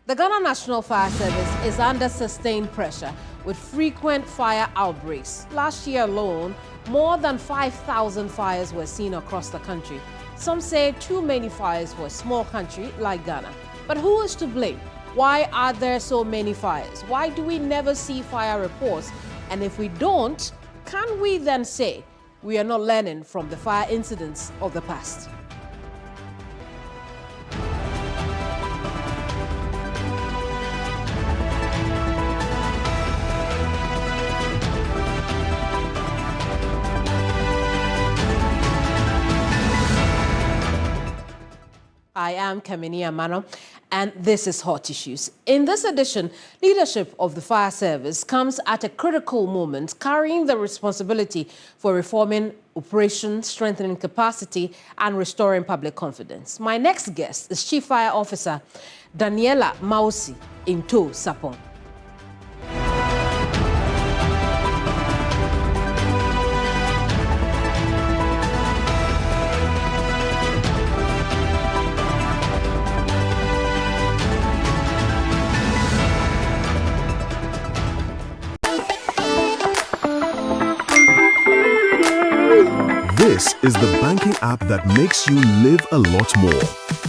The Ghana National Fire Service is under sustained pressure with frequent fire outbreaks. Last year alone, more than 5,000 fires were seen across the country. Some say too many fires for a small country like Ghana. But who is to blame? Why are there so many fires? Why do we never see fire reports? And if we don't, can we then say we are not learning from the fire incidents of the past? I am Kamini Amano, and this is Hot Issues. In this edition, leadership of the fire service comes at a critical moment, carrying the responsibility for reforming operations, strengthening capacity, and restoring public confidence. My next guest is Chief Fire Officer Daniela Mausi Into Sapong. This is the banking app that makes you live a lot more,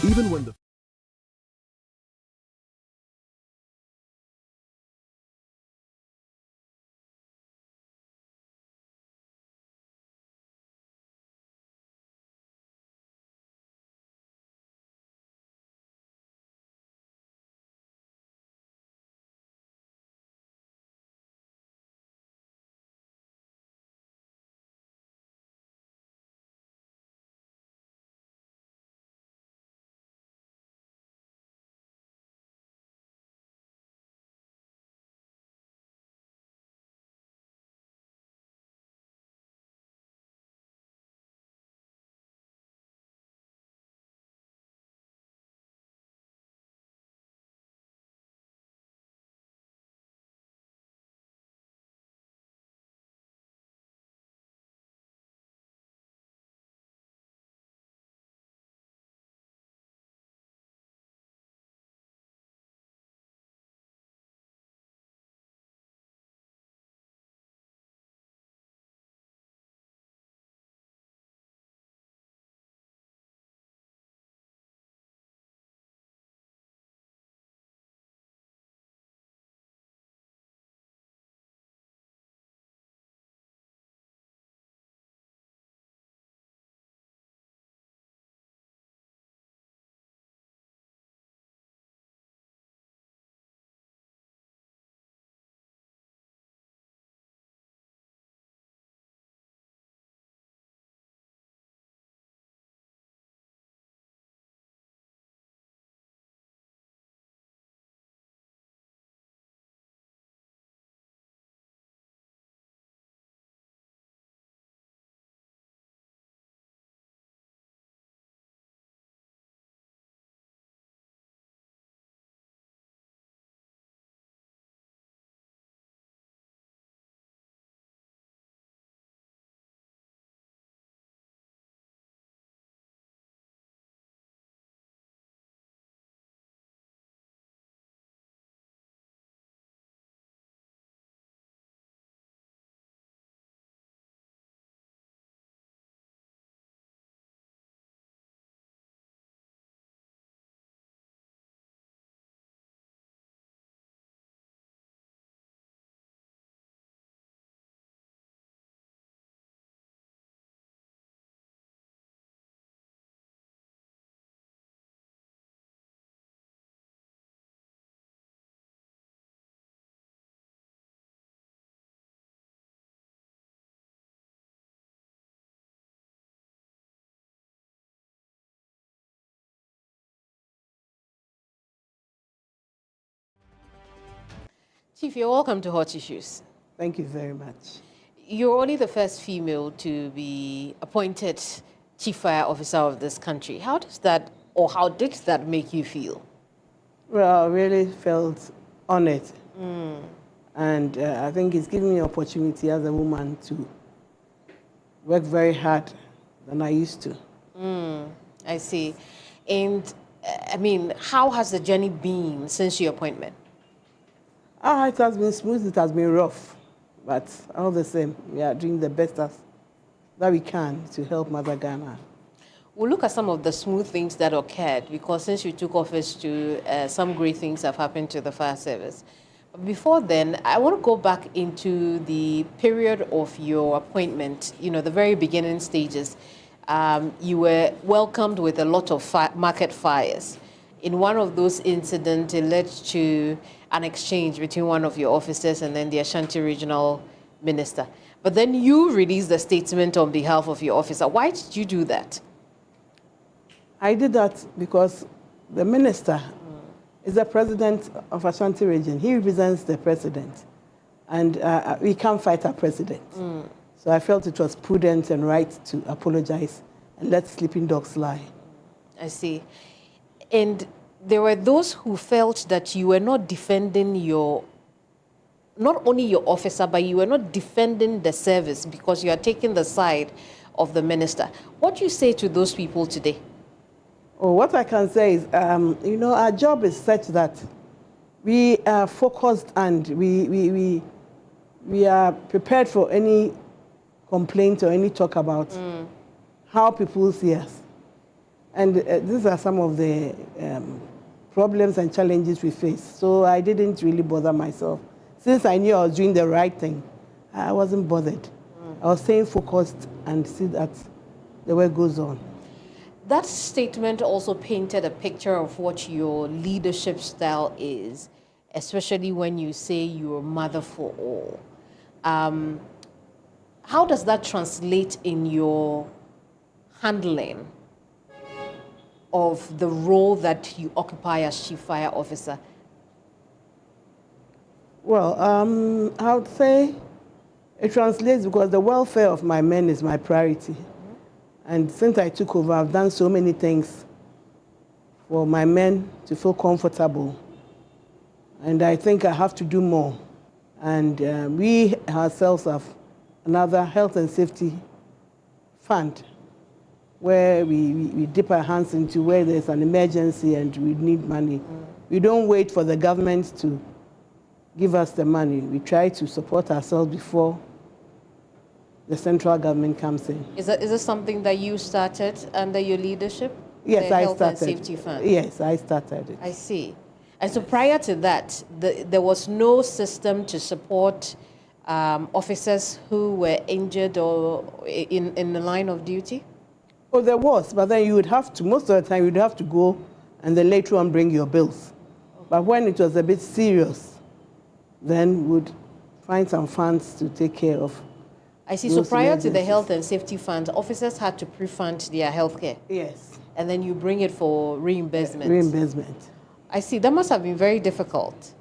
even when the Chief, you're welcome to Hot Issues. Thank you very much. You're only the first female to be appointed Chief Fire Officer of this country. How does that, or how did that make you feel? Well, I really felt honored. And I think it's given me an opportunity as a woman to work very hard than I used to. I see. And I mean, how has the journey been since your appointment? It has been smooth, it has been rough, but all the same, we are doing the best that we can to help Mother Ghana. We'll look at some of the smooth things that occurred, because since you took office, some great things have happened to the fire service. But before then, I want to go back into the period of your appointment, you know, the very beginning stages. You were welcomed with a lot of market fires. In one of those incidents, it led to an exchange between one of your officers and then the Ashanti regional minister. But then you released a statement on behalf of your officer. Why did you do that? I did that because the minister is the president of Ashanti region. He represents the president. And we can't fight our president. So I felt it was prudent and right to apologize and let sleeping dogs lie. I see. And there were those who felt that you were not defending not only your officer, but you were not defending the service because you are taking the side of the minister. What do you say to those people today? Oh, what I can say is, you know, our job is such that we are focused and we are prepared for any complaint or any talk about how people see us. And these are some of the problems and challenges we face. So I didn't really bother myself. Since I knew I was doing the right thing, I wasn't bothered. I was staying focused and see that the work goes on. That statement also painted a picture of what your leadership style is, especially when you say you're a mother for all. How does that translate in your handling of the role that you occupy as Chief Fire Officer? Well, I would say it translates because the welfare of my men is my priority. And since I took over, I've done so many things for my men to feel comfortable. And I think I have to do more. And we ourselves have another health and safety fund where we dip our hands into where there's an emergency and we need money. We don't wait for the government to give us the money. We try to support ourselves before the central government comes in. Is this something that you started under your leadership? Yes, the I Health started. and Safety Fund? Yes, I started it. I see. And so prior to that, there was no system to support officers who were injured or in the line of duty? Oh, there was, but then you would have to, most of the time, you'd have to go and then later on bring your bills. Okay. But when it was a bit serious, then we'd find some funds to take care of. I see. So prior to the Health and Safety Fund, officers had to pre-fund their health care? Yes. And then you bring it for reimbursement? Reimbursement. I see. That must have been very difficult.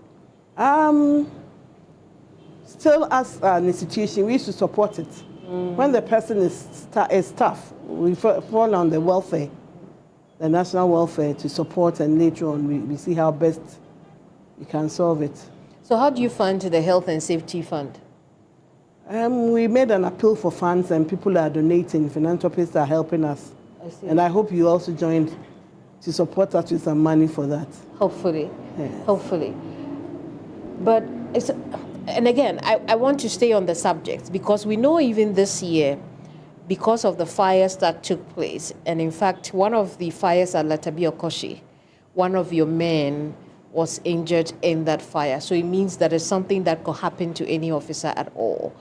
Still, as an institution, we used to support it. When the person is tough, we fall on the welfare, the national welfare, to support, and later on we see how best we can solve it. So how do you fund the Health and Safety Fund? We made an appeal for funds and people are donating. Philanthropists are helping us. I see. And I hope you also joined to support us with some money for that. Hopefully. Yes. Hopefully. But and again, I want to stay on the subject because we know even this year, because of the fires that took place, and in fact, one of the fires at Latabi Okoshi, one of your men was injured in that fire. So it means that it's something that could happen to any officer at all.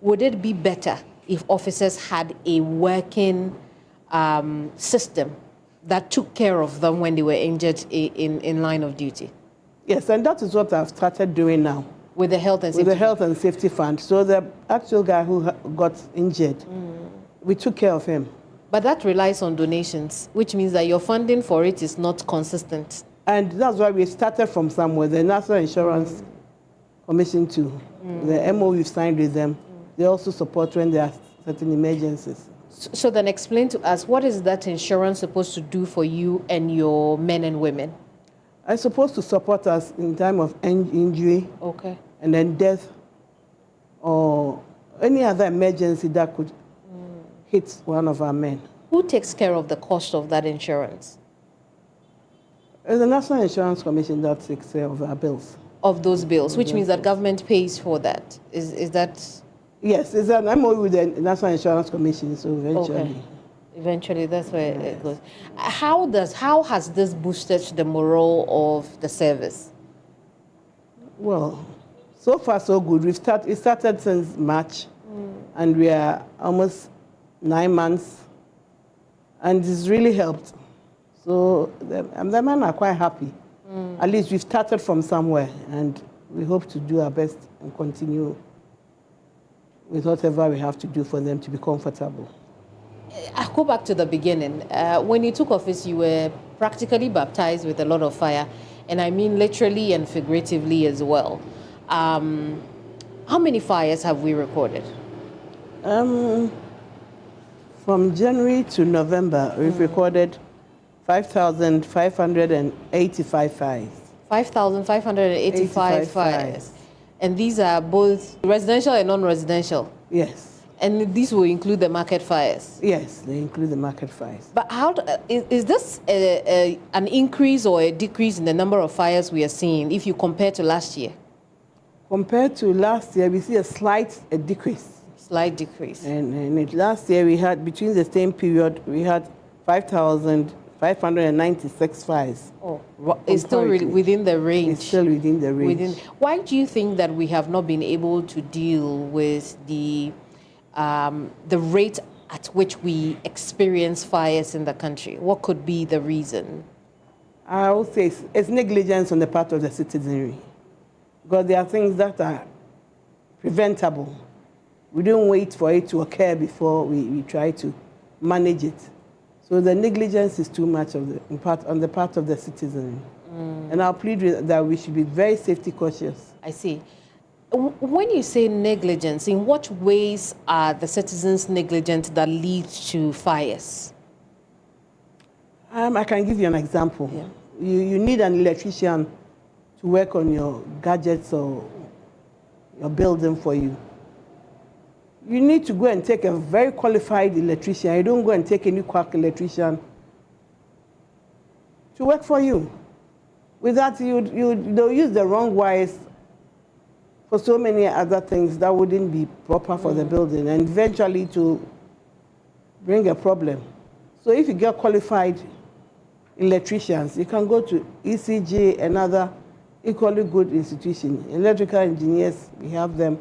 Would it be better if officers had a working system that took care of them when they were injured in line of duty? Yes, and that is what I've started doing now. With the Health and Safety? With the Health and Safety Fund. So the actual guy who got injured, we took care of him. But that relies on donations, which means that your funding for it is not consistent. And that's why we started from somewhere, the National Insurance Commission too. The MO we've signed with them, they also support when there are certain emergencies. So then explain to us, what is that insurance supposed to do for you and your men and women? It's supposed to support us in time of injury, okay, and then death, or any other emergency that could hit one of our men. Who takes care of the cost of that insurance? It's the National Insurance Commission that takes care of our bills. Of those bills, which means that government pays for that. Is that? Yes, it's an MOU with the National Insurance Commission, so eventually. Okay. Eventually, that's where it goes. How has this boosted the morale of the service? Well, so far so good. It started since March, and we are almost 9 months, and it's really helped. So the men are quite happy. At least we've started from somewhere, and we hope to do our best and continue with whatever we have to do for them to be comfortable. I'll go back to the beginning. When you took office, you were practically baptized with a lot of fire, and I mean literally and figuratively as well. How many fires have we recorded? From January to November, we've recorded 5,585 fires. 5,585 fires. And these are both residential and non-residential? Yes. And these will include the market fires? Yes, they include the market fires. But is this an increase or a decrease in the number of fires we are seeing if you compare to last year? Compared to last year, we see a slight decrease. Slight decrease. And last year, we had, between the same period, we had 5,596 fires. Oh, it's still within the range. It's still within the range. Why do you think that we have not been able to deal with the rate at which we experience fires in the country? What could be the reason? I would say it's negligence on the part of the citizenry. Because there are things that are preventable. We don't wait for it to occur before we try to manage it. So the negligence is too much on the part of the citizenry. And I'll plead that we should be very safety cautious. I see. When you say negligence, in what ways are the citizens negligent that leads to fires? I can give you an example. Yeah. You need an electrician to work on your gadgets or your building for you. You need to go and take a very qualified electrician. You don't go and take any quack electrician to work for you. With that, they'll use the wrong wires for so many other things that wouldn't be proper for the building, and eventually to bring a problem. So if you get qualified electricians, you can go to ECG, another equally good institution. Electrical engineers, we have them.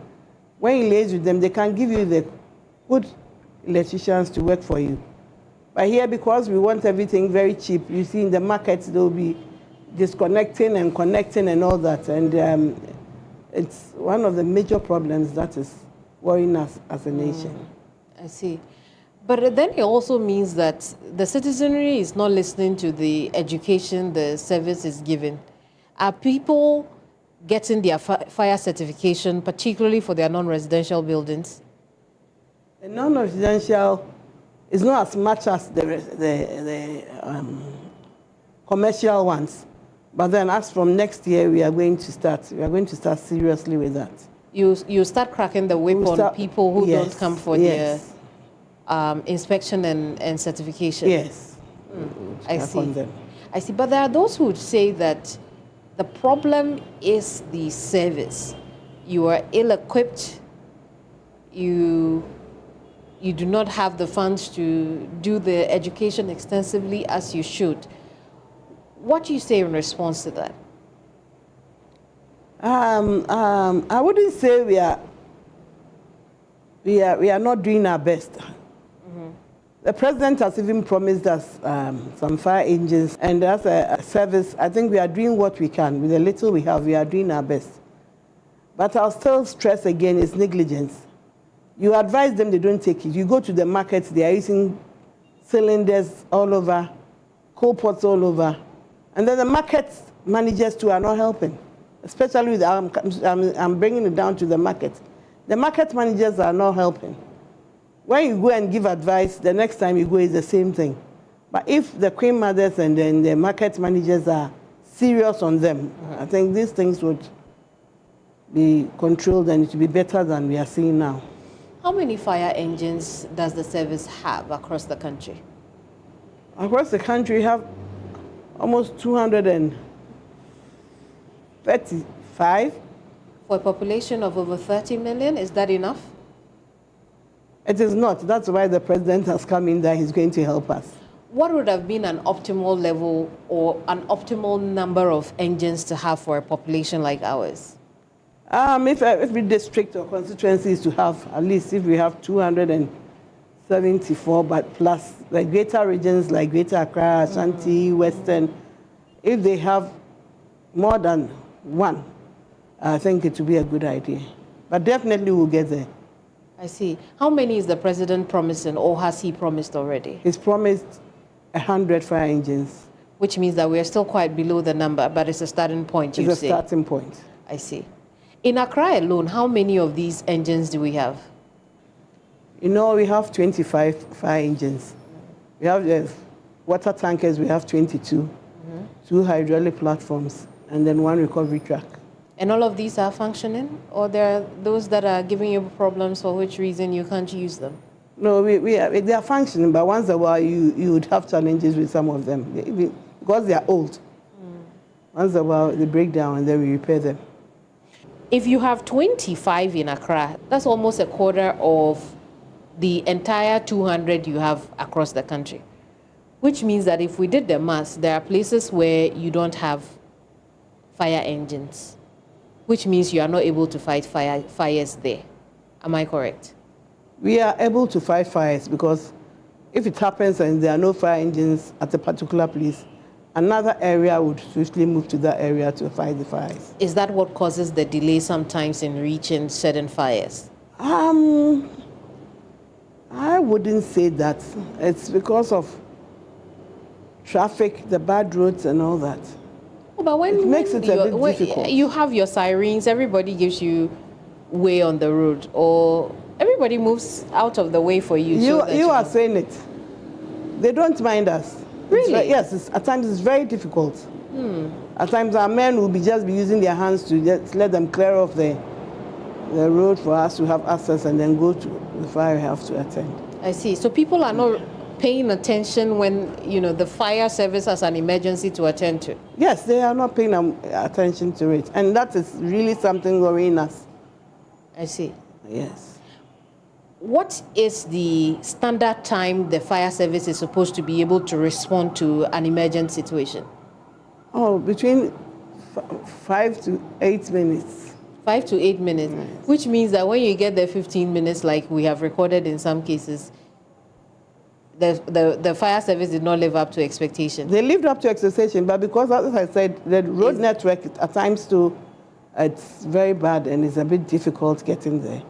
When you liaise with them, they can give you the good electricians to work for you. But here, because we want everything very cheap, you see in the markets, they'll be disconnecting and connecting and all that. And it's one of the major problems that is worrying us as a nation. I see. But then it also means that the citizenry is not listening to the education the service is giving. Are people getting their fire certification, particularly for their non-residential buildings? The non-residential is not as much as the commercial ones. But then as from next year, we are going to start seriously with that. You start cracking the whip on people who don't come for their inspection and certification. Yes. I see. I see. But there are those who would say that the problem is the service. You are ill-equipped. You do not have the funds to do the education extensively as you should. What do you say in response to that? I wouldn't say we are not doing our best. The president has even promised us some fire engines, and as a service, I think we are doing what we can. With the little we have, we are doing our best. But I'll still stress again, it's negligence. You advise them, they don't take it. You go to the markets, they are using cylinders all over, coal pots all over. And then the market managers too are not helping, especially with, I'm bringing it down to the market. The market managers are not helping. When you go and give advice, the next time you go is the same thing. But if the queen mothers and then the market managers are serious on them, I think these things would be controlled and it would be better than we are seeing now. How many fire engines does the service have across the country? Across the country, we have almost 235. For a population of over 30 million, is that enough? It is not. That's why the president has come in that he's going to help us. What would have been an optimal level or an optimal number of engines to have for a population like ours? If every district or constituency is to have, at least if we have 274, but plus the greater regions like Greater Accra, Ashanti, Western, if they have more than one, I think it would be a good idea. But definitely we'll get there. I see. How many is the president promising, or has he promised already? He's promised 100 fire engines. Which means that we are still quite below the number, but it's a starting point, you say? It's a starting point. I see. In Accra alone, how many of these engines do we have? You know, we have 25 fire engines. We have water tankers, we have 22, 2 hydraulic platforms, and then 1 recovery truck. And all of these are functioning? Or there are those that are giving you problems for which reason you can't use them? No, they are functioning, but once in a while you would have challenges with some of them because they are old. Once in a while they break down and then we repair them. If you have 25 in Accra, that's almost a quarter of the entire 200 you have across the country. Which means that if we did the maths, there are places where you don't have fire engines, which means you are not able to fight fires there. Am I correct? We are able to fight fires because if it happens and there are no fire engines at a particular place, another area would swiftly move to that area to fight the fires. Is that what causes the delay sometimes in reaching certain fires? I wouldn't say that. It's because of traffic, the bad roads and all that. Oh, but when, it makes it a bit difficult. You have your sirens, everybody gives you way on the road, or everybody moves out of the way for you. You are saying it. They don't mind us. Really? Yes, at times it's very difficult. At times our men will just be using their hands to just let them clear off the road for us to have access and then go to the fire we have to attend. I see. So people are not paying attention when, the fire service has an emergency to attend to? Yes, they are not paying attention to it. And that is really something worrying us. I see. Yes. What is the standard time the fire service is supposed to be able to respond to an emergent situation? Oh, between 5 to 8 minutes. 5 to 8 minutes, yes. Which means that when you get there 15 minutes, like we have recorded in some cases, the fire service did not live up to expectation. They lived up to expectation, but because, as I said, the road network at times too, it's very bad and it's a bit difficult getting there.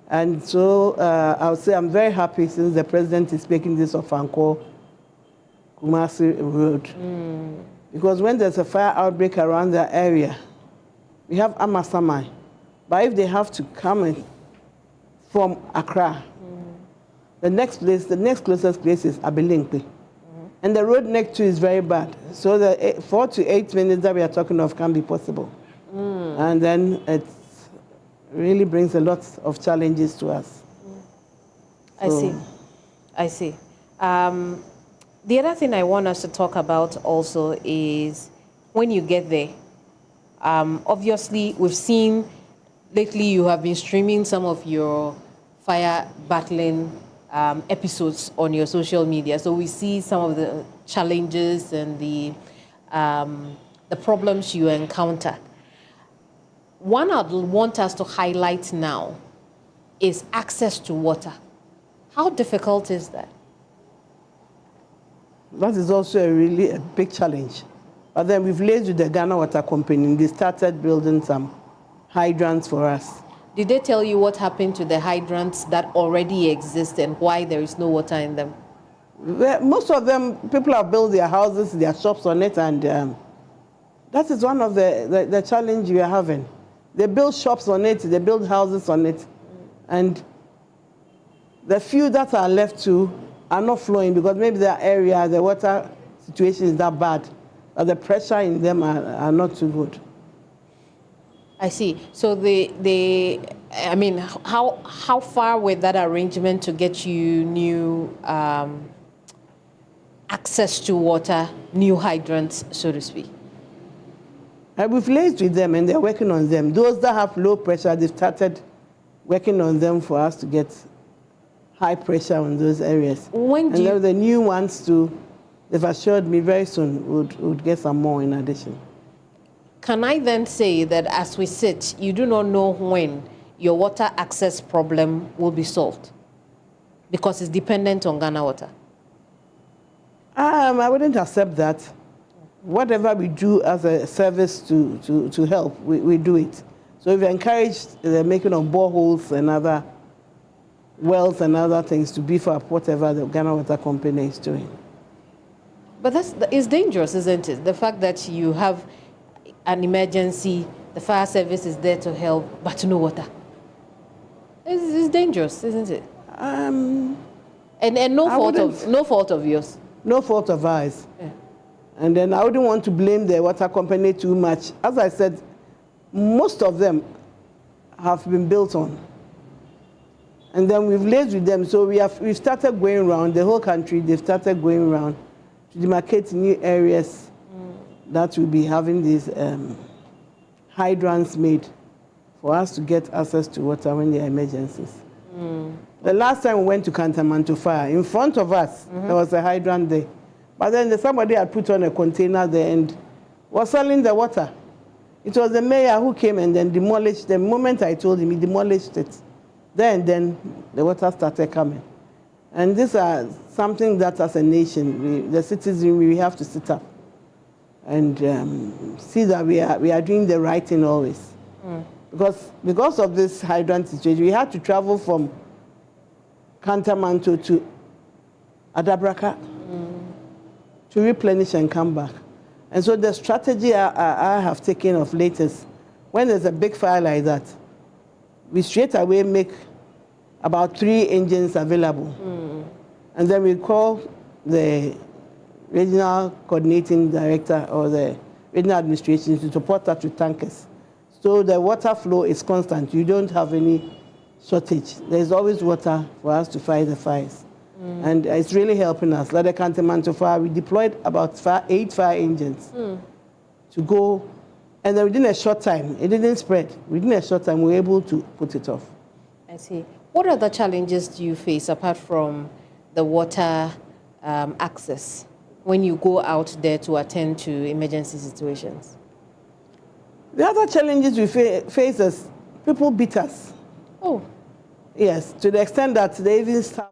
And so I would say I'm very happy since the president is making this of Anko Kumasi Road. Because when there's a fire outbreak around the area, we have Amasamai. But if they have to come in from Accra, the next closest place is Abilinkwe. And the road next to is very bad. So the 4 to 8 minutes that we are talking of can be possible. And then it really brings a lot of challenges to us. So. I see. The other thing I want us to talk about also is when you get there. Obviously, we've seen lately you have been streaming some of your fire battling episodes on your social media. So we see some of the challenges and the problems you encounter. One I'd want us to highlight now is access to water. How difficult is that? That is also a big challenge. But then we've liaised with the Ghana Water Company. They started building some hydrants for us. Did they tell you what happened to the hydrants that already exist and why there is no water in them? Most of them, people have built their houses, their shops on it, and that is one of the challenge we are having. They build shops on it, they build houses on it, and the few that are left to are not flowing because maybe the area, the water situation is that bad, but the pressure in them are not too good. I see. So how far with that arrangement to get you new access to water, new hydrants, so to speak? We've liaised with them and they're working on them. Those that have low pressure, they've started working on them for us to get high pressure on those areas. When do and then the new ones too, they've assured me very soon would get some more in addition. Can I then say that as we sit, you do not know when your water access problem will be solved? Because it's dependent on Ghana Water. I wouldn't accept that. Whatever we do as a service to help, we do it. So we've encouraged the making of boreholes and other wells and other things to beef up whatever the Ghana Water Company is doing. But it's dangerous, isn't it? The fact that you have an emergency, the fire service is there to help, but no water. It's dangerous, isn't it? And no fault of yours. No fault of ours. Yeah. And then I wouldn't want to blame the water company too much. As I said, most of them have been built on. And then we've liaised with them. So we've started going around the whole country. They've started going around to demarcate new areas that will be having these hydrants made for us to get access to water when there are emergencies. The last time we went to Kantamanto Fire, in front of us, there was a hydrant there. But then somebody had put on a container there and was selling the water. It was the mayor who came and then demolished. The moment I told him, he demolished it. Then the water started coming. And these are something that as a nation, the citizens, we have to sit up and see that we are doing the right thing always. Because of this hydrant situation, we had to travel from Kantamanto to Adabraka to replenish and come back. And so the strategy I have taken of late is when there's a big fire like that, we straight away make about 3 engines available. And then we call the regional coordinating director or the regional administration to support that with tankers. So the water flow is constant. You don't have any shortage. There's always water for us to fight the fires. And it's really helping us. Like the Kantamanto Fire, we deployed about 8 fire engines to go. And then within a short time, it didn't spread. Within a short time, we were able to put it off. I see. What other challenges do you face apart from the water access when you go out there to attend to emergency situations? The other challenges we face is people beat us. Oh. Yes, to the extent that they even start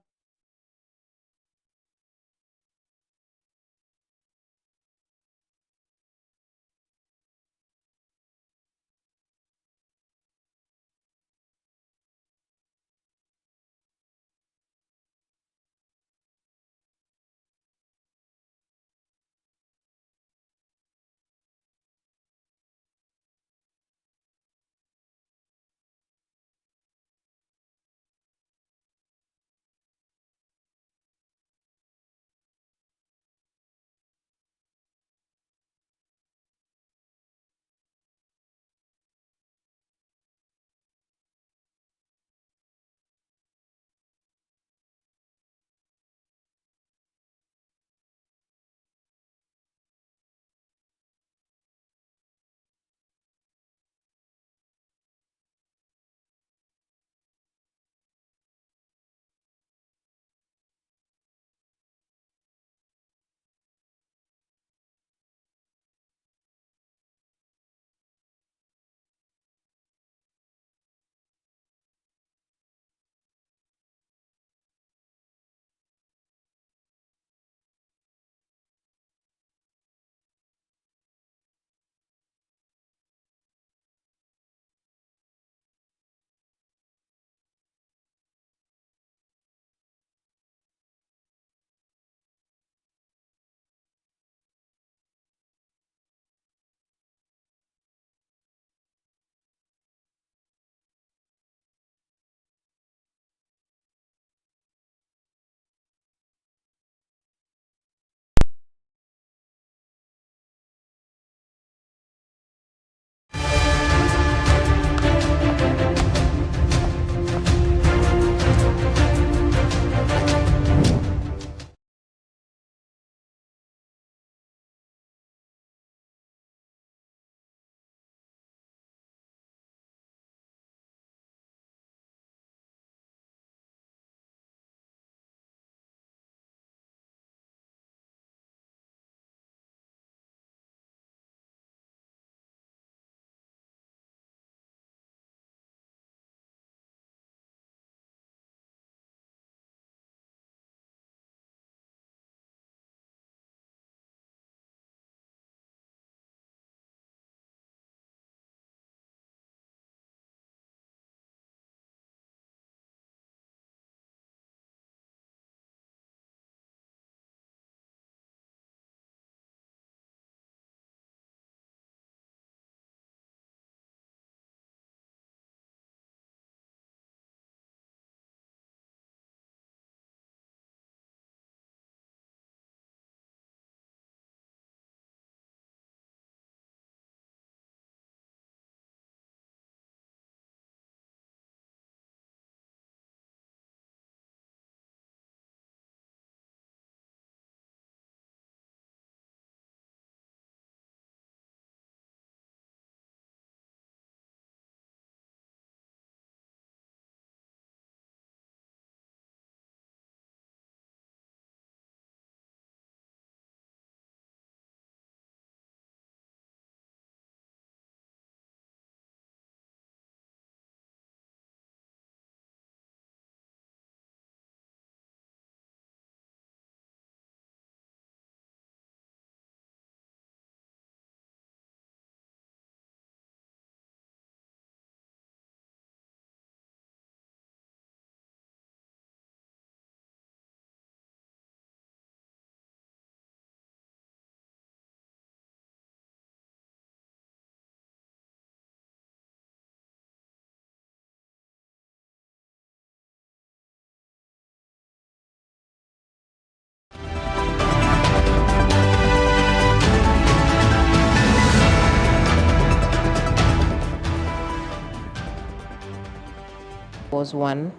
was one,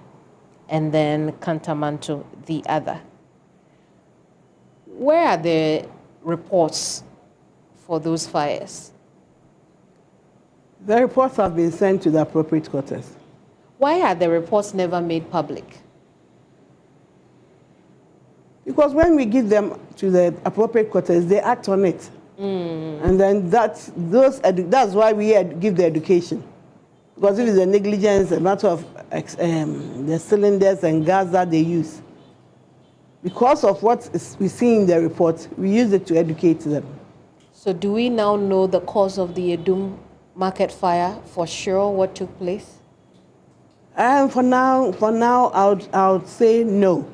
and then Kantamanto the other. Where are the reports for those fires? The reports have been sent to the appropriate quarters. Why are the reports never made public? Because when we give them to the appropriate quarters, they act on it. And then that's why we give the education. Because if it's a negligence, a matter of the cylinders and gas that they use, because of what we see in the report, we use it to educate them. So do we now know the cause of the Edum market fire for sure, what took place? For now, I would say no.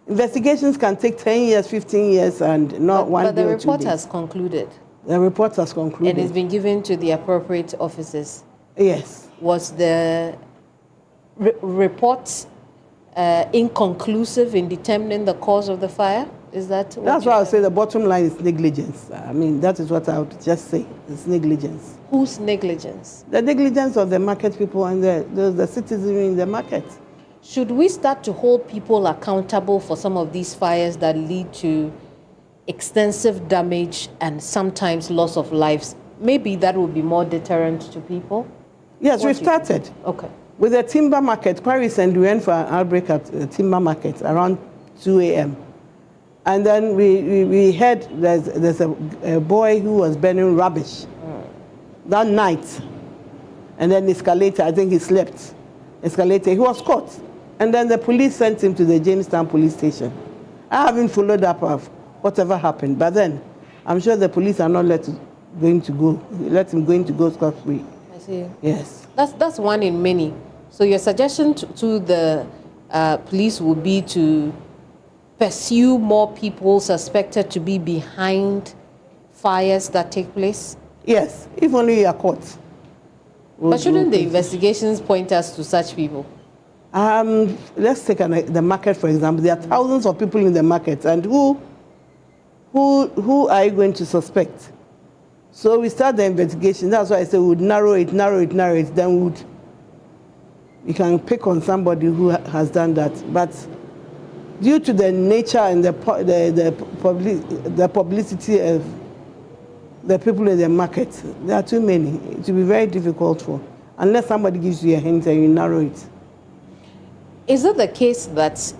Investigations can take 10 years, 15 years, and not one day or 2 days. But the report has concluded. The report has concluded. And it's been given to the appropriate officers. Yes. Was the report inconclusive in determining the cause of the fire? Is that what That's why I would say the bottom line is negligence. I mean, that is what I would just say. It's negligence. Whose negligence? The negligence of the market people and the citizenry in the market. Should we start to hold people accountable for some of these fires that lead to extensive damage and sometimes loss of lives? Maybe that would be more deterrent to people? Yes, we started. Okay. With the timber market, quite recently we went for an outbreak at the timber market around 2 a.m. And then we heard there's a boy who was burning rubbish that night. And then escalator, I think he slept. Escalator, he was caught. And then the police sent him to the Jamestown police station. I haven't followed up of whatever happened, but then I'm sure the police are not let him go scot-free. I see. Yes. That's one in many. So your suggestion to the police would be to pursue more people suspected to be behind fires that take place? Yes, if only you are caught. But shouldn't the investigations point us to such people? Let's take the market, for example. There are thousands of people in the market, and who are you going to suspect? So we start the investigation. That's why I say we would narrow it. Then we can pick on somebody who has done that. But due to the nature and the publicity of the people in the market, there are too many. It will be very difficult unless somebody gives you a hint and you narrow it. Is it the case that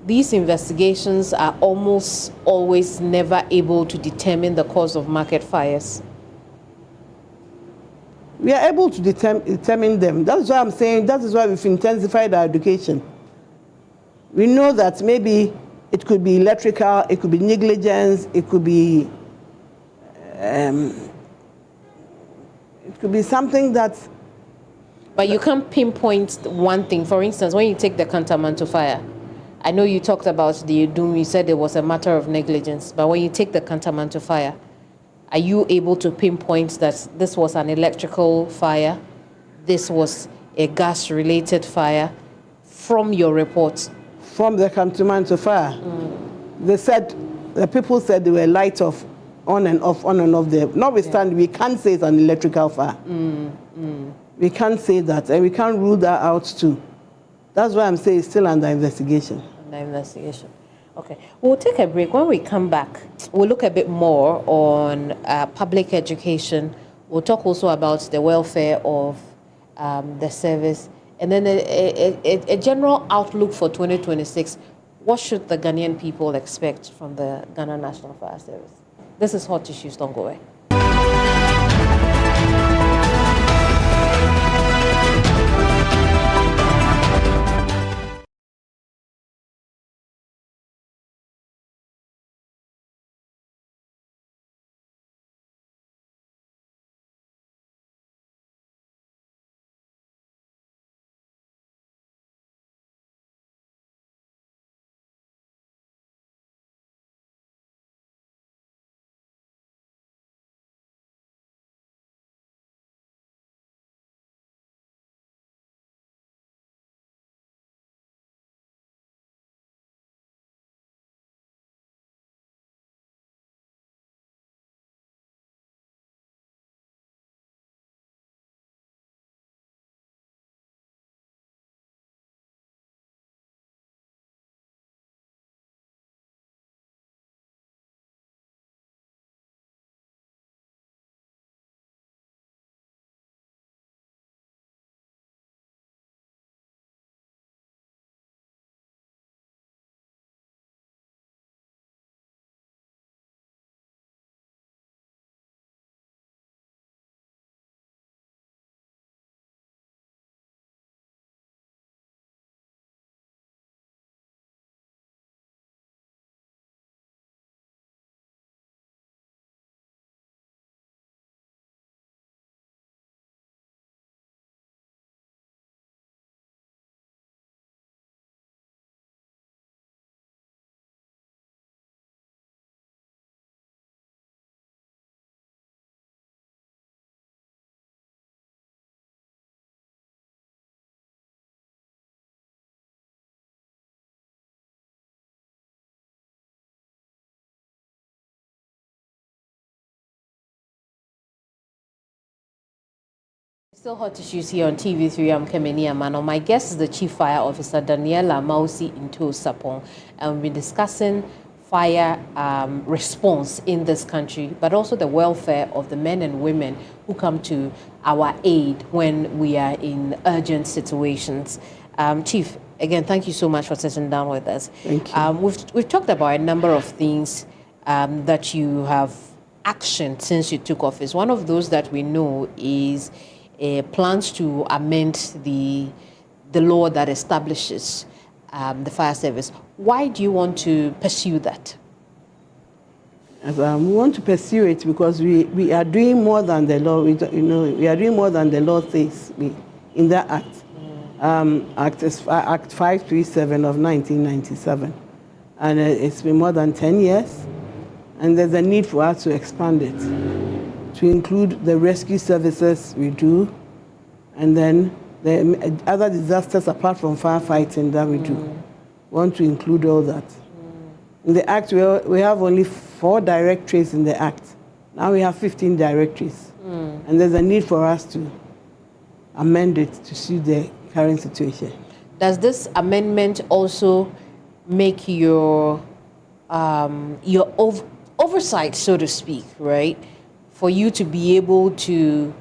these investigations are almost always never able to determine the cause of market fires? We are able to determine them. That's why I'm saying that is why we've intensified our education. We know that maybe it could be electrical, it could be negligence, it could be something that. But you can't pinpoint one thing. For instance, when you take the Kantamanto fire, I know you talked about the Edum, you said it was a matter of negligence, but when you take the Kantamanto fire, are you able to pinpoint that this was an electrical fire, this was a gas-related fire from your reports? From the Kantamanto fire. They said, the people said they were light off, on and off there. Notwithstanding, we can't say it's an electrical fire. We can't say that, and we can't rule that out too. That's why I'm saying it's still under investigation. Under investigation. Okay. We'll take a break. When we come back, we'll look a bit more on public education. We'll talk also about the welfare of the service, and then a general outlook for 2026. What should the Ghanaian people expect from the Ghana National Fire Service? This is Hot Issues. Don't go away. Still hot issues here on TV3. I'm Kemeni Amano. My guest is the Chief Fire Officer, Daniela Mausi Into Sapong. And we've been discussing fire response in this country, but also the welfare of the men and women who come to our aid when we are in urgent situations. Chief, again, thank you so much for sitting down with us. Thank you. We've talked about a number of things that you have actioned since you took office. One of those that we know is plans to amend the law that establishes the fire service. Why do you want to pursue that? We want to pursue it because we are doing more than the law. We are doing more than the law says in that act. Act 537 of 1997, and it's been more than 10 years, and there's a need for us to expand it to include the rescue services we do, and then the other disasters apart from firefighting that we do. We want to include all that. In the Act, we have only 4 directorates in the Act. Now we have 15 directorates. And there's a need for us to amend it to suit the current situation. Does this amendment also make your oversight, so to speak, right? For you to be able to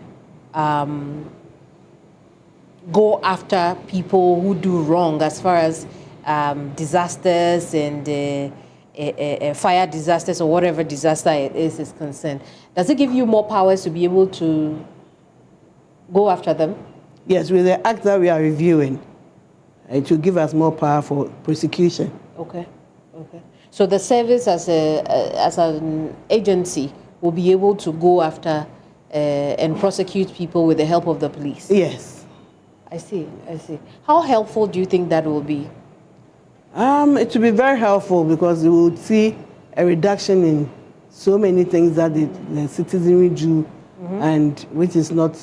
go after people who do wrong as far as disasters and fire disasters or whatever disaster it is concerned. Does it give you more powers to be able to go after them? Yes, with the act that we are reviewing, it will give us more power for prosecution. Okay. So the service as an agency will be able to go after and prosecute people with the help of the police? Yes. I see. How helpful do you think that will be? It will be very helpful because we would see a reduction in so many things that the citizenry do, and which is not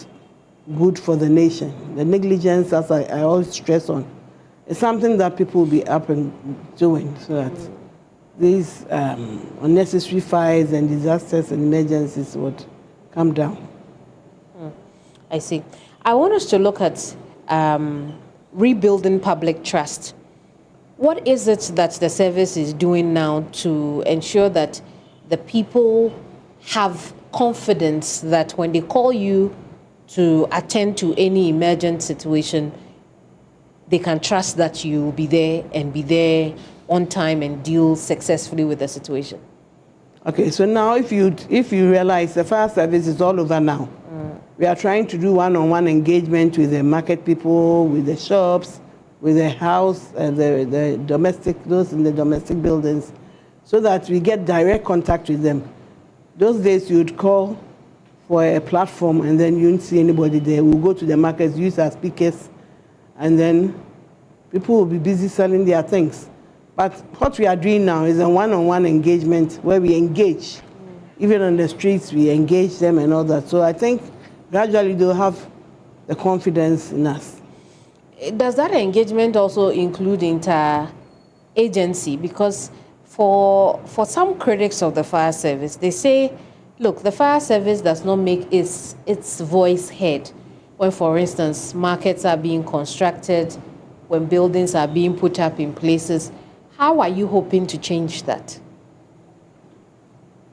good for the nation. The negligence, as I always stress on, is something that people will be up and doing so that these unnecessary fires and disasters and emergencies would come down. I see. I want us to look at rebuilding public trust. What is it that the service is doing now to ensure that the people have confidence that when they call you to attend to any emergent situation, they can trust that you will be there and be there on time and deal successfully with the situation? Okay, so now if you realize the fire service is all over now, we are trying to do one-on-one engagement with the market people, with the shops, with the house, the domestic, those in the domestic buildings, so that we get direct contact with them. Those days you would call for a platform and then you wouldn't see anybody there. We'll go to the markets, use our speakers, and then people will be busy selling their things. But what we are doing now is a one-on-one engagement where we engage. Even on the streets, we engage them and all that. So I think gradually they'll have the confidence in us. Does that engagement also include inter-agency? Because for some critics of the fire service, they say, look, the fire service does not make its voice heard when, for instance, markets are being constructed, when buildings are being put up in places. How are you hoping to change that?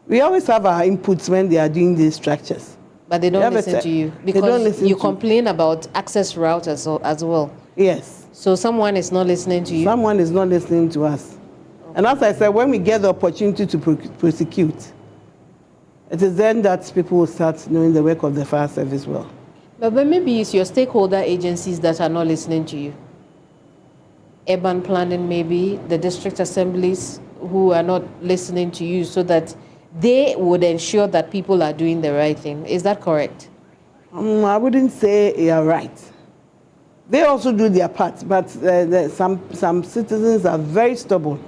We always have our inputs when they are doing these structures. But they don't listen to you because you complain about access routes as well. Yes. So someone is not listening to you? Someone is not listening to us. Okay. And as I said, when we get the opportunity to prosecute, it is then that people will start knowing the work of the fire service well. But maybe it's your stakeholder agencies that are not listening to you. Urban planning, maybe, the district assemblies who are not listening to you so that they would ensure that people are doing the right thing. Is that correct? I wouldn't say you're right. They also do their part, but some citizens are very stubborn.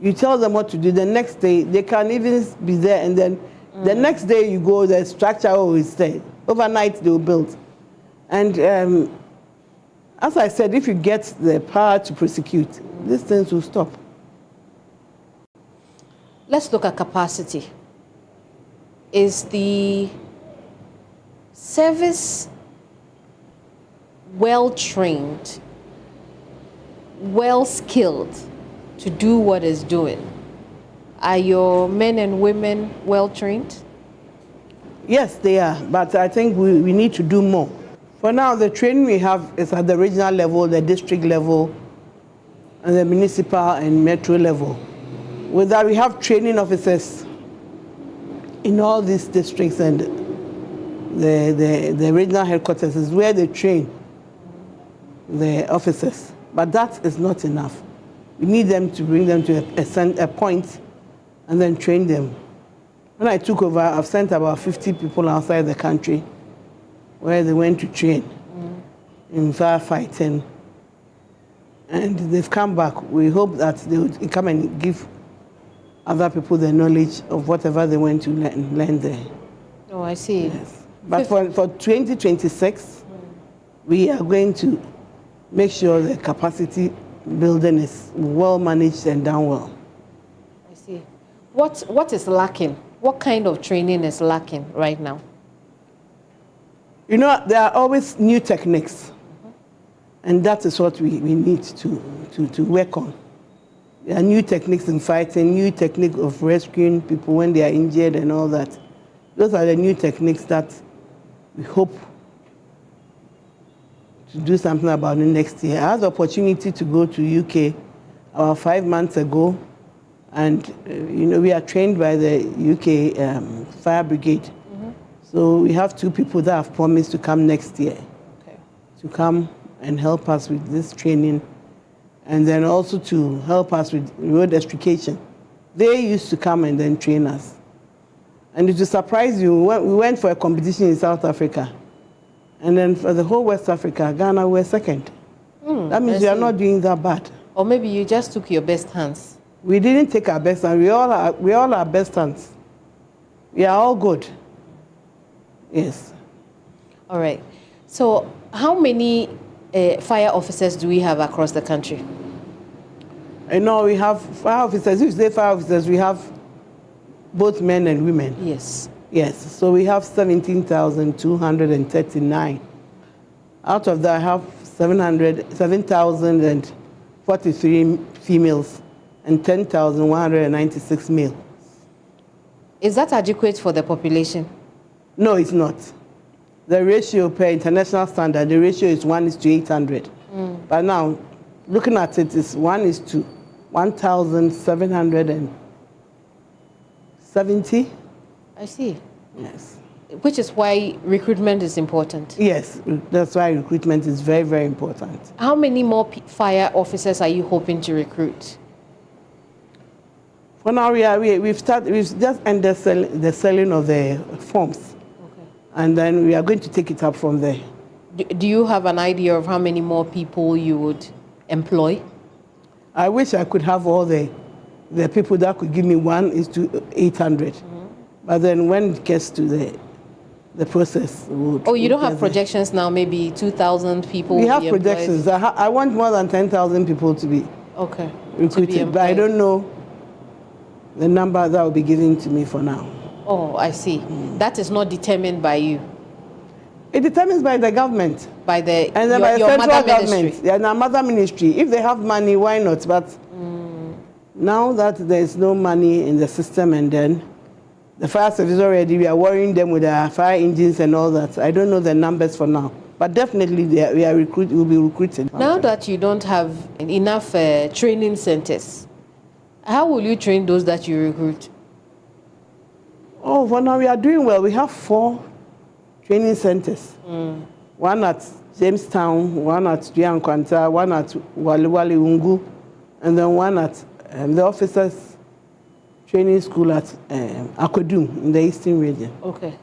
You tell them what to do, the next day, they can even be there, and then the next day you go, the structure is there. Overnight, they will build. And as I said, if you get the power to prosecute, these things will stop. Let's look at capacity. Is the service well-trained, well-skilled to do what it's doing? Are your men and women well-trained? Yes, they are, but I think we need to do more. For now, the training we have is at the regional level, the district level, and the municipal and metro level. With that, we have training officers in all these districts, and the regional headquarters is where they train the officers. But that is not enough. We need them to bring them to a point and then train them. When I took over, I've sent about 50 people outside the country where they went to train in firefighting. And they've come back. We hope that they would come and give other people the knowledge of whatever they went to learn there. Oh, I see. Yes. But for 2026, we are going to make sure the capacity building is well managed and done well. I see. What is lacking? What kind of training is lacking right now? You know, there are always new techniques, and that is what we need to work on. There are new techniques in fighting, new technique of rescuing people when they are injured and all that. Those are the new techniques that we hope to do something about in next year. I had the opportunity to go to UK about 5 months ago, and we are trained by the UK Fire Brigade. So we have 2 people that have promised to come next year, to come and help us with this training, and then also to help us with road extrication. They used to come and then train us. And it will surprise you, we went for a competition in South Africa, and then for the whole West Africa, Ghana were second. That means we are not doing that bad. Or maybe you just took your best hands. We didn't take our best hands. We all are best hands. We are all good. Yes. All right. So how many fire officers do we have across the country? We have fire officers. If you say fire officers, we have both men and women. Yes. Yes. So we have 17,239. Out of that, I have 7,043 females and 10,196 males. Is that adequate for the population? No, it's not. The ratio per international standard, the ratio is 1:800. But now, looking at it, it's 1:1,770. I see. Yes. Which is why recruitment is important. Yes, that's why recruitment is very, very important. How many more fire officers are you hoping to recruit? For now, we've just ended the selling of the forms. And then we are going to take it up from there. Do you have an idea of how many more people you would employ? I wish I could have all the people that could give me 1:800. But then when it gets to the process, you don't have projections now, maybe 2,000 people? We have projections. I want more than 10,000 people to be recruited, but I don't know the number that will be given to me for now. Oh, I see. That is not determined by you. It determines by the government. By the and then by the central government. And our mother ministry. If they have money, why not? But now that there is no money in the system, and then the fire service already, we are worrying them with our fire engines and all that. I don't know the numbers for now. But definitely we'll be recruiting. Now that you don't have enough training centers, how will you train those that you recruit? Oh, for now we are doing well. We have 4 training centers. One at Jamestown, one at Diankwanta, one at Waliwali Ungu, and then one at the officers training school at Akodum in the Eastern region. Okay.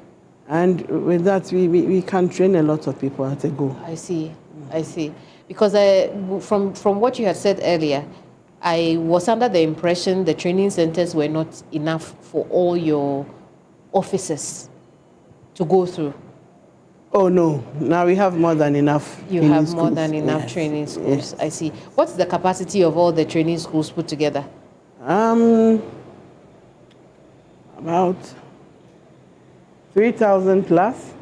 And with that, we can train a lot of people at a go. I see. I see. Because from what you had said earlier, I was under the impression the training centers were not enough for all your officers to go through. Oh, no. Now we have more than enough. You have more than enough training schools. Yes. I see. What's the capacity of all the training schools put together? About 3,000 plus.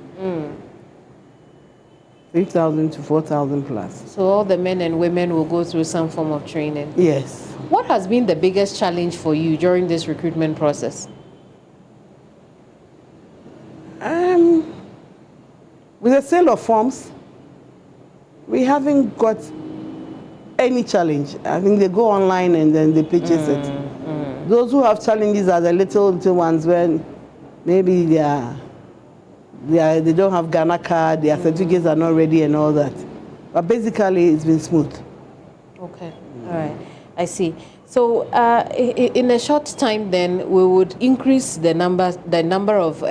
3,000 to 4,000 plus. So all the men and women will go through some form of training? Yes. What has been the biggest challenge for you during this recruitment process? With the sale of forms, we haven't got any challenge. I think they go online and then they purchase it. Those who have challenges are the little ones when maybe they don't have Ghana card, their certificates are not ready and all that. But basically, it's been smooth. Okay, all right, I see. So in a short time, then we would increase the number of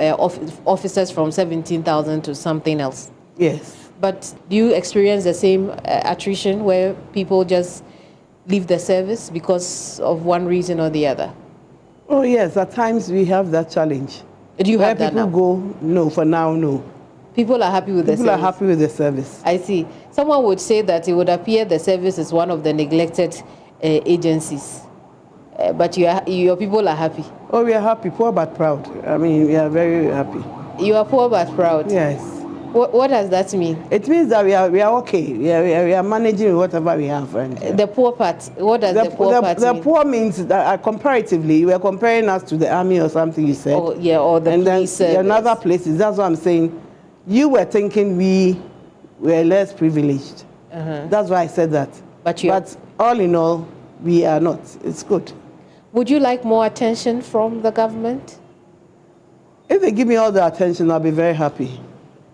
officers from 17,000 to something else. Yes. But do you experience the same attrition where people just leave the service because of one reason or the other? Oh yes, at times we have that challenge. Do you have that now? Where people go, no, for now, no. People are happy with the service? People are happy with the service. I see. Someone would say that it would appear the service is one of the neglected agencies. But your people are happy? Oh, we are happy, poor but proud. I mean, we are very happy. You are poor but proud? Yes. What does that mean? It means that we are okay. We are managing whatever we have. And, the poor part, what does the poor part mean? The poor means that comparatively, you are comparing us to the army or something you said. Oh, yeah, or the police service. And then in other places, that's what I'm saying. You were thinking we were less privileged. That's why I said that. But all in all, we are not. It's good. Would you like more attention from the government? If they give me all the attention, I'll be very happy.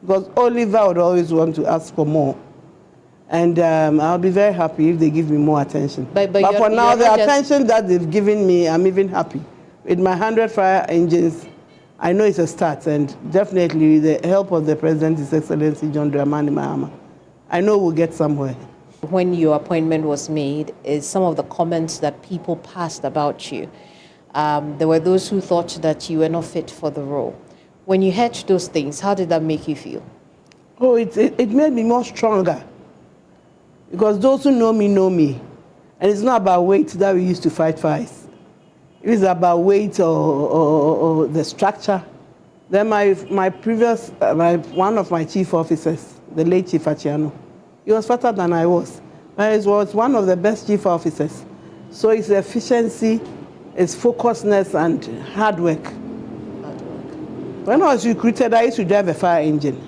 Because Oliver would always want to ask for more. And I'll be very happy if they give me more attention. But for now, the attention that they've given me, I'm even happy. With my 100 fire engines, I know it's a start. And definitely, with the help of the President, His Excellency John Dramani Mahama, I know we'll get somewhere. When your appointment was made, is some of the comments that people passed about you. There were those who thought that you were not fit for the role. When you heard those things, how did that make you feel? Oh, it made me more stronger. Because those who know me know me. And it's not about weight that we used to fight fires. It is about weight or the structure. Then my previous, one of my chief officers, the late Chief Achiano, he was fatter than I was. But he was one of the best chief officers. So his efficiency, his focusedness, and hard work. When I was recruited, I used to drive a fire engine.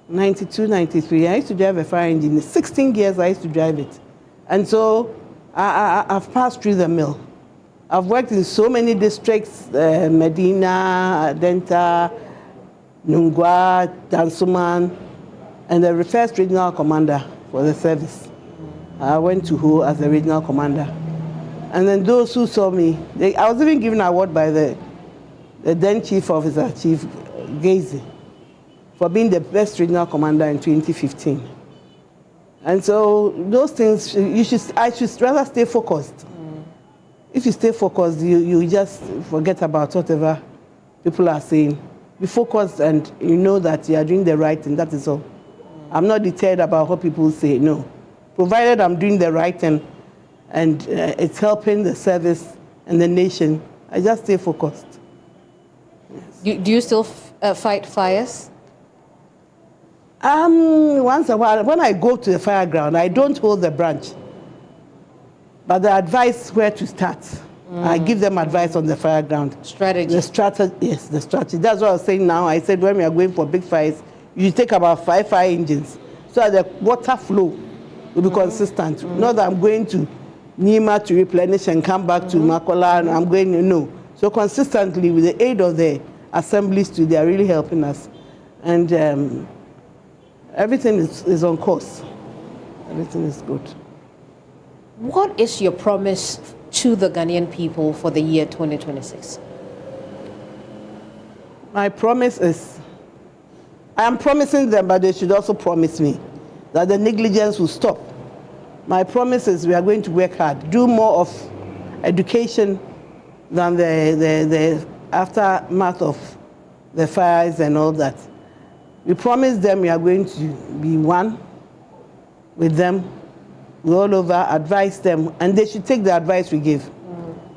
92, 93, I used to drive a fire engine. 16 years, I used to drive it. And so I've passed through the mill. I've worked in so many districts, Medina, Denta, Nungwa, Dansuman, and the first regional commander for the service. I went to Ho as the regional commander. And then those who saw me, I was even given an award by the then chief officer, Chief Gazy, for being the best regional commander in 2015. And so those things, I should rather stay focused. If you stay focused, you just forget about whatever people are saying. Be focused and you know that you are doing the right thing, that is all. I'm not deterred about what people say, no. Provided I'm doing the right thing and it's helping the service and the nation, I just stay focused. Yes. Do you still fight fires? Once a while, when I go to the fire ground, I don't hold the branch. But the advice where to start. I give them advice on the fire ground. Strategy. The strategy, yes, the strategy. That's what I was saying now. I said when we are going for big fires, you take about 5 fire engines so that the water flow will be consistent. Not that I'm going to Nima to replenish and come back to Makola and I'm going to, no. So consistently with the aid of the assemblies too, they are really helping us. And everything is on course. Everything is good. What is your promise to the Ghanaian people for the year 2026? My promise is, I am promising them, but they should also promise me that the negligence will stop. My promise is we are going to work hard, do more of education than the aftermath of the fires and all that. We promise them we are going to be one with them, we all over, advise them, and they should take the advice we give.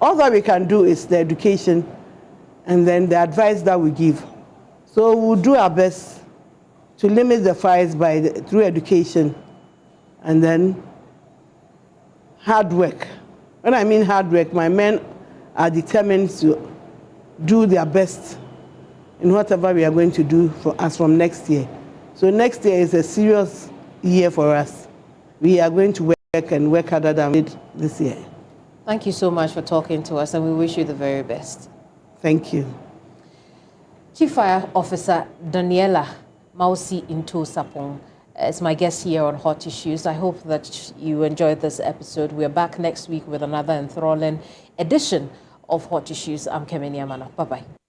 All that we can do is the education and then the advice that we give. So we'll do our best to limit the fires through education and then hard work. When I mean hard work, my men are determined to do their best in whatever we are going to do for us from next year. So next year is a serious year for us. We are going to work and work harder than we did this year. Thank you so much for talking to us, and we wish you the very best. Thank you. Chief Fire Officer Daniela Mausi Into Sapong is my guest here on Hot Issues. I hope that you enjoyed this episode. We're back next week with another enthralling edition of Hot Issues. I'm Kemeni Amano. Bye-bye.